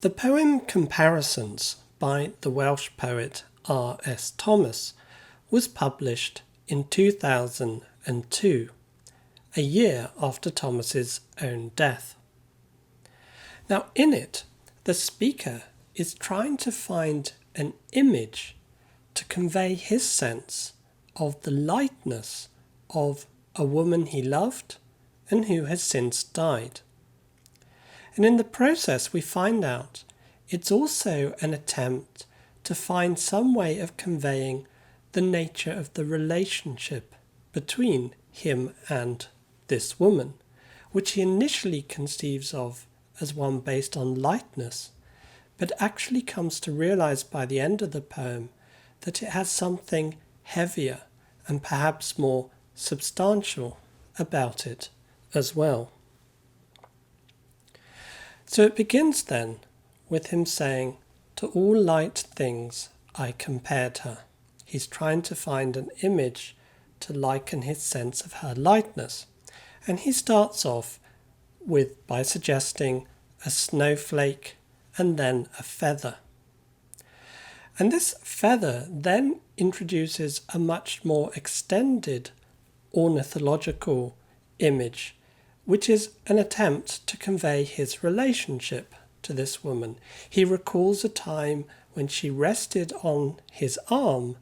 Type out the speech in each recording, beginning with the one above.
The poem Comparisons by the Welsh poet R.S. was published in 2002, a year after Thomas's own death. Now, in it, the speaker is trying to find an image to convey his sense of the lightness of a woman he loved and who has since died. And in the process, we find out it's also an attempt to find some way of conveying the nature of the relationship between him and this woman, which he initially conceives of as one based on lightness, but actually comes to realize by the end of the poem that it has something heavier and perhaps more substantial about it as well. So it begins then with him saying, "To all light things I compared her." He's trying to find an image to liken his sense of her lightness. And he starts off by suggesting a snowflake and then a feather. And this feather then introduces a much more extended ornithological image, which is an attempt to convey his relationship to this woman. He recalls a time when she rested on his arm,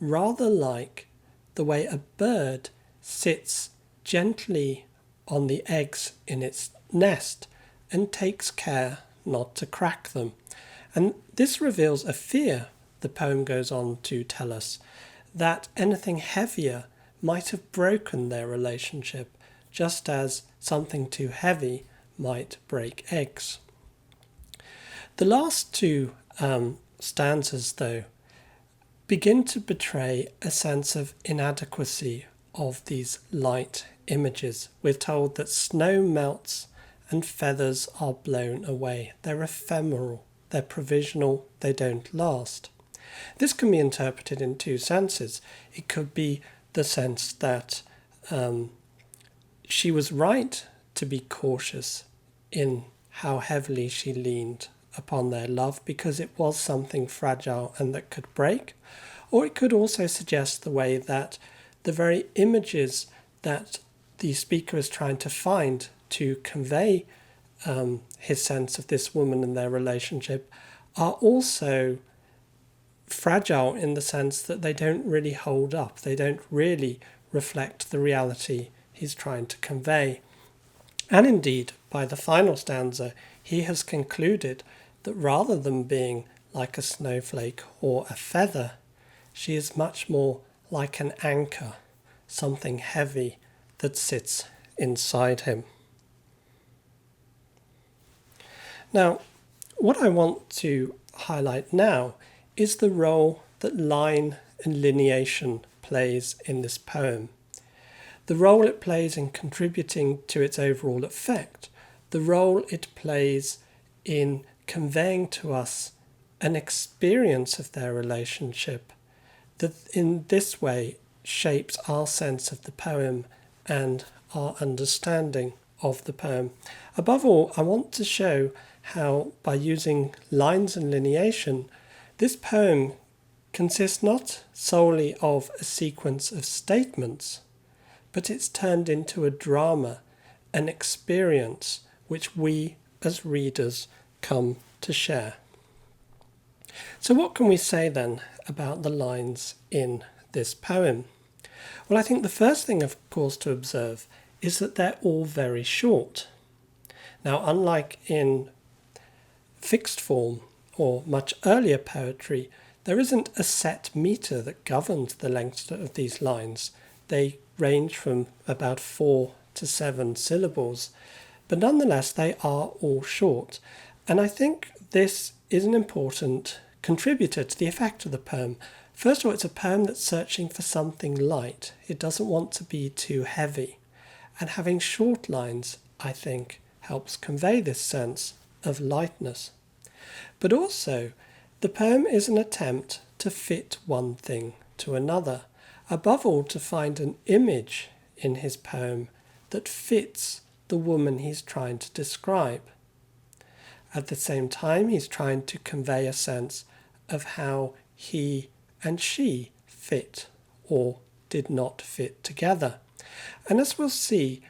rather like the way a bird sits gently on the eggs in its nest and takes care not to crack them. And this reveals a fear, the poem goes on to tell us, that anything heavier might have broken their relationship, just as something too heavy might break eggs. The last two stanzas, though, begin to betray a sense of inadequacy of these light images. We're told that snow melts and feathers are blown away. They're ephemeral, they're provisional, they don't last. This can be interpreted in two senses. It could be the sense that she was right to be cautious in how heavily she leaned upon their love because it was something fragile and that could break. Or it could also suggest the way that the very images that the speaker is trying to find to convey his sense of this woman and their relationship are also fragile in the sense that they don't really hold up. They don't really reflect the reality he's trying to convey. And indeed, by the final stanza, he has concluded that rather than being like a snowflake or a feather, she is much more like an anchor, something heavy that sits inside him. Now, what I want to highlight now is the role that line and lineation plays in this poem. The role it plays in contributing to its overall effect, the role it plays in conveying to us an experience of their relationship that in this way shapes our sense of the poem and our understanding of the poem. Above all, I want to show how, by using lines and lineation, this poem consists not solely of a sequence of statements, but it's turned into a drama, an experience which we as readers come to share. So what can we say then about the lines in this poem? Well, I think the first thing, of course, to observe is that they're all very short. Now, unlike in fixed form or much earlier poetry, there isn't a set metre that governs the length of these lines. They range from about 4 to 7 syllables, but nonetheless they are all short. And I think this is an important contributor to the effect of the poem. First of all, it's a poem that's searching for something light. It doesn't want to be too heavy. And having short lines, I think, helps convey this sense of lightness. But also, the poem is an attempt to fit one thing to another. Above all, to find an image in his poem that fits the woman he's trying to describe. At the same time, he's trying to convey a sense of how he and she fit or did not fit together. And as we'll see,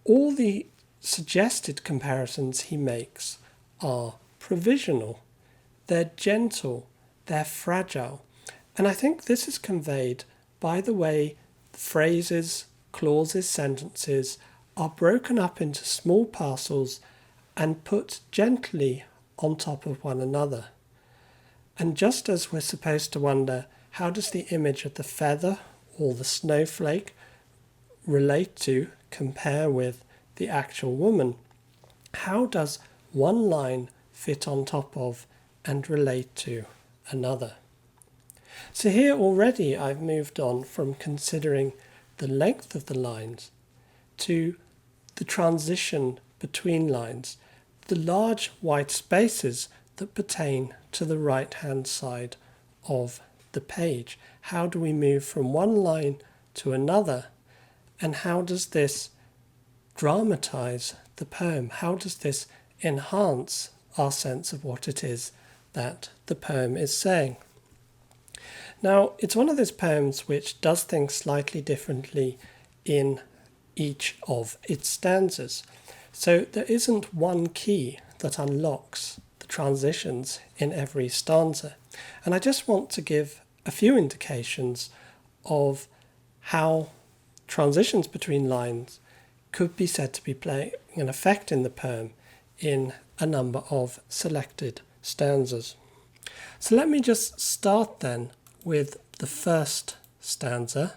all the suggested comparisons he makes are provisional. They're gentle, they're fragile. And I think this is conveyed by the way phrases, clauses, sentences are broken up into small parcels and put gently on top of one another. And just as we're supposed to wonder, how does the image of the feather or the snowflake relate to, compare with the actual woman? How does one line fit on top of and relate to another? So here already I've moved on from considering the length of the lines to the transition between lines, the large white spaces that pertain to the right-hand side of the page. How do we move from one line to another? And how does this dramatize the poem? How does this enhance our sense of what it is that the poem is saying? Now, it's one of those poems which does things slightly differently in each of its stanzas. So there isn't one key that unlocks the transitions in every stanza. And I just want to give a few indications of how transitions between lines could be said to be playing an effect in the poem in a number of selected stanzas. So let me just start then with the first stanza.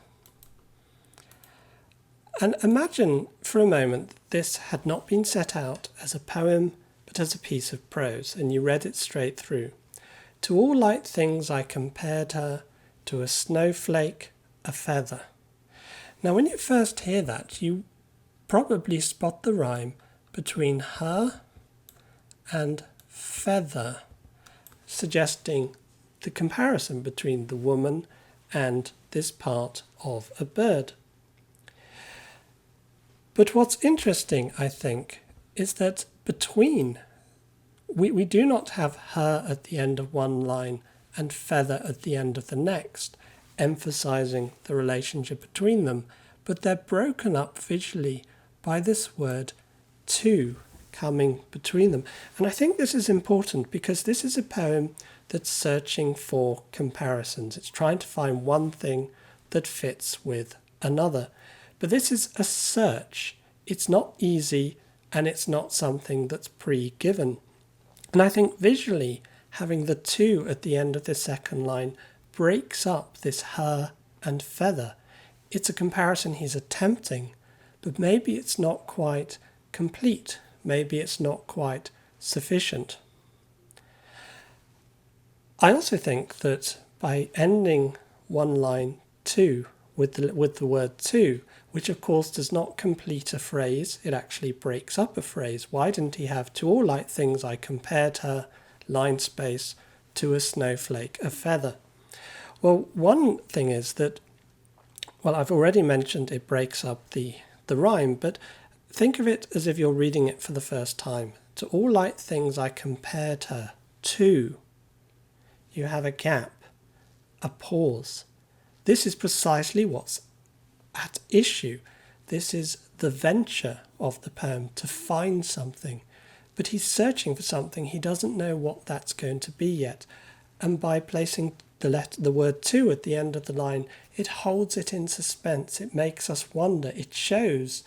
And imagine for a moment this had not been set out as a poem but as a piece of prose, and you read it straight through. To all light things I compared her, to a snowflake, a feather. Now when you first hear that, you probably spot the rhyme between her and feather, suggesting the comparison between the woman and this part of a bird. But what's interesting, I think, is that between, we do not have her at the end of one line and feather at the end of the next, emphasizing the relationship between them, but they're broken up visually by this word to coming between them. And I think this is important because this is a poem that's searching for comparisons. It's trying to find one thing that fits with another. But this is a search. It's not easy and it's not something that's pre-given. And I think visually having the to at the end of the second line breaks up this her and feather. It's a comparison he's attempting, but maybe it's not quite complete. Maybe it's not quite sufficient. I also think that by ending one line to with the word to, which of course does not complete a phrase, it actually breaks up a phrase. Why didn't he have to all light things I compared her, line space, to a snowflake, a feather? Well, one thing is that, well, I've already mentioned it breaks up the rhyme, but think of it as if you're reading it for the first time. To all light things I compared her to. You have a gap, a pause. This is precisely what's at issue. This is the venture of the poem, to find something. But he's searching for something. He doesn't know what that's going to be yet. And by placing the word to at the end of the line, it holds it in suspense. It makes us wonder. It shows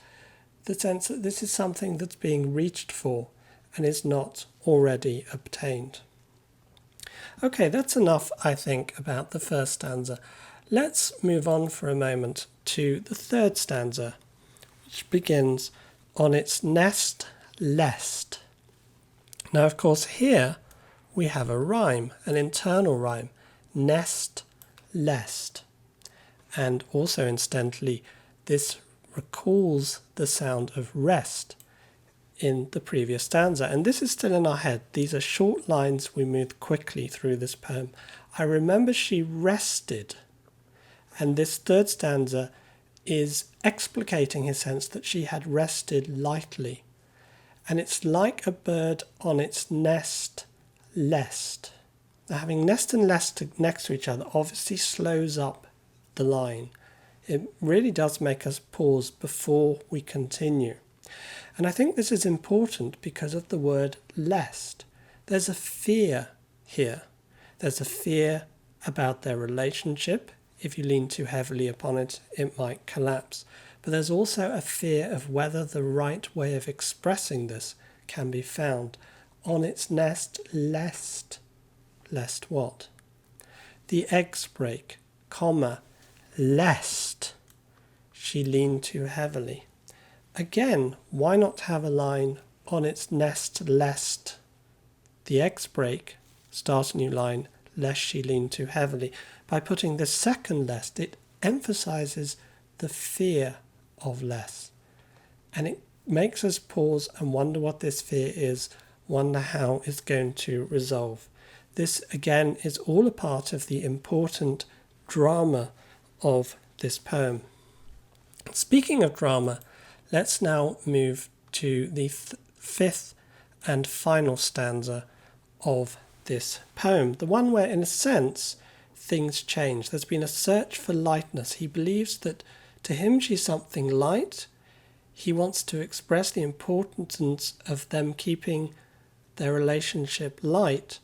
the sense that this is something that's being reached for and is not already obtained. Okay, that's enough, I think, about the first stanza. Let's move on for a moment to the third stanza, which begins on its nest lest. Now, of course, here we have a rhyme, an internal rhyme, nest lest. And also, incidentally, this recalls the sound of rest in the previous stanza. And this is still in our head. These are short lines. We move quickly through this poem. I remember she rested. And this third stanza is explicating his sense that she had rested lightly. And it's like a bird on its nest, lest. Now, having nest and lest next to each other obviously slows up the line. It really does make us pause before we continue. And I think this is important because of the word lest. There's a fear here. There's a fear about their relationship. If you lean too heavily upon it, it might collapse. But there's also a fear of whether the right way of expressing this can be found. On its nest, lest. Lest what? The eggs break, comma, lest she leaned too heavily. Again, why not have a line on its nest, lest the eggs break, start a new line, lest she leaned too heavily. By putting the second lest, it emphasizes the fear of less. And it makes us pause and wonder what this fear is, wonder how it's going to resolve. This, again, is all a part of the important drama of this poem. Speaking of drama, let's now move to the fifth and final stanza of this poem. The one where, in a sense, things change. There's been a search for lightness. He believes that to him she's something light. He wants to express the importance of them keeping their relationship light.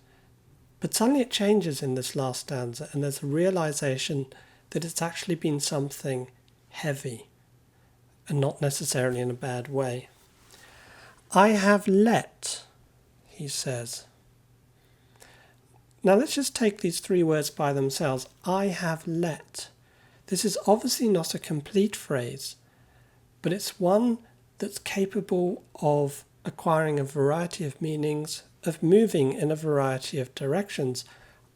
But suddenly it changes in this last stanza, and there's a realization that it's actually been something heavy, and not necessarily in a bad way. I have let, he says. Now let's just take these three words by themselves. I have let. This is obviously not a complete phrase, but it's one that's capable of acquiring a variety of meanings, of moving in a variety of directions.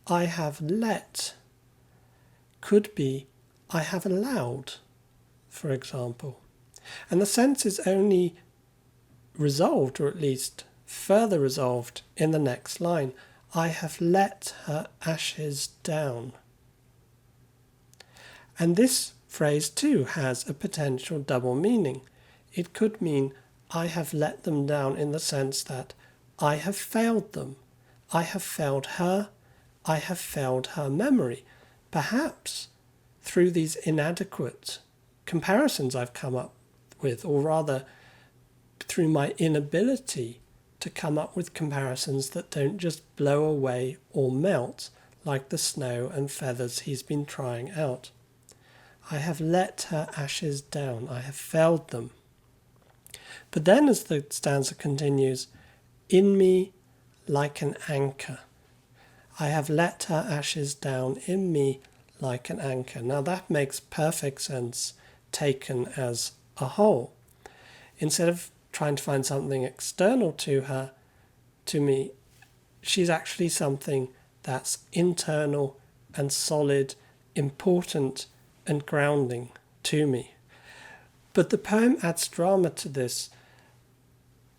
I have let could be I have allowed, for example. And the sense is only resolved, or at least further resolved, in the next line. I have let her ashes down. And this phrase too has a potential double meaning. It could mean I have let them down in the sense that I have failed them. I have failed her. I have failed her memory. Perhaps through these inadequate comparisons I've come up with, or rather through my inability to come up with comparisons that don't just blow away or melt like the snow and feathers he's been trying out. I have let her ashes down. I have failed them. But then as the stanza continues, in me like an anchor. I have let her ashes down in me like an anchor. Now that makes perfect sense taken as a whole. Instead of trying to find something external to her, to me, she's actually something that's internal and solid, important and grounding to me. But the poem adds drama to this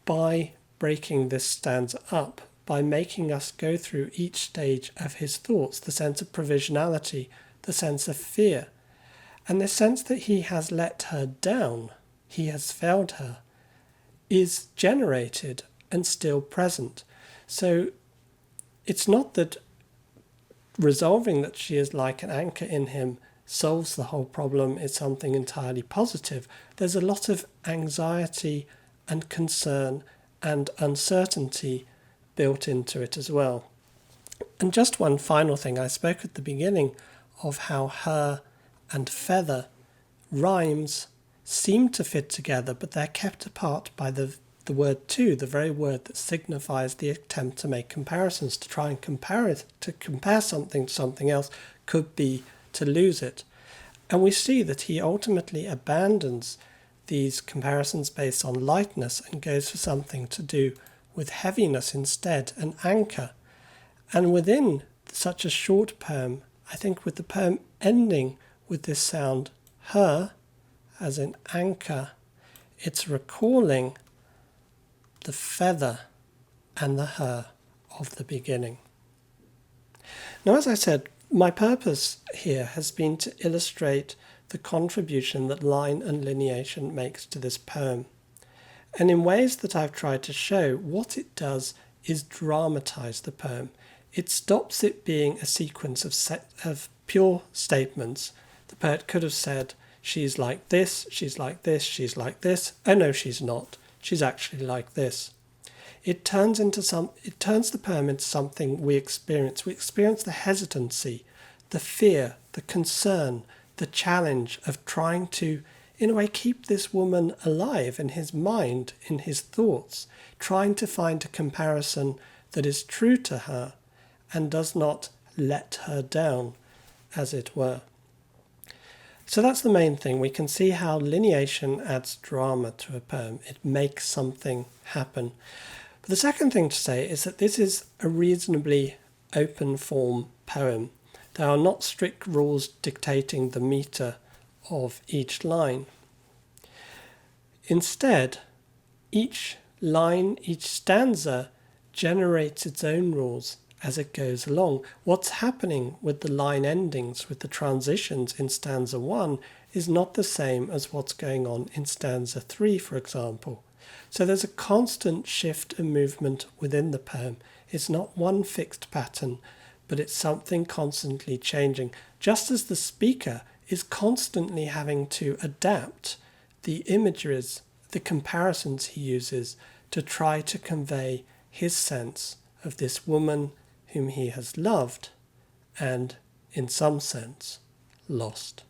by breaking this stanza up, by making us go through each stage of his thoughts, the sense of provisionality, the sense of fear, and the sense that he has let her down, he has failed her, is generated and still present. So it's not that resolving that she is like an anchor in him solves the whole problem, it's something entirely positive. There's a lot of anxiety and concern and uncertainty built into it as well. And just one final thing, I spoke at the beginning of how her and feather rhymes seem to fit together, but they're kept apart by the word to, the very word that signifies the attempt to make comparisons, to try and compare it, to compare something to something else could be to lose it. And we see that he ultimately abandons these comparisons based on lightness and goes for something to do with heaviness instead, an anchor. And within such a short poem, I think with the poem ending with this sound, her, as in anchor, it's recalling the feather and the her of the beginning. Now, as I said, my purpose here has been to illustrate the contribution that line and lineation makes to this poem. And in ways that I've tried to show, what it does is dramatize the poem. It stops it being a sequence of pure statements. The poet could have said, she's like this, she's like this, she's like this. Oh no, she's not. She's actually like this. It turns the poem into something we experience. We experience the hesitancy, the fear, the concern, the challenge of trying to, in a way, keep this woman alive in his mind, in his thoughts, trying to find a comparison that is true to her and does not let her down, as it were. So that's the main thing. We can see how lineation adds drama to a poem. It makes something happen. But the second thing to say is that this is a reasonably open form poem. There are not strict rules dictating the metre of each line. Instead, each line, each stanza generates its own rules as it goes along. What's happening with the line endings, with the transitions in stanza 1, is not the same as what's going on in stanza 3, for example. So there's a constant shift and movement within the poem. It's not one fixed pattern, but it's something constantly changing, just as the speaker is constantly having to adapt the imageries, the comparisons he uses to try to convey his sense of this woman whom he has loved and, in some sense, lost.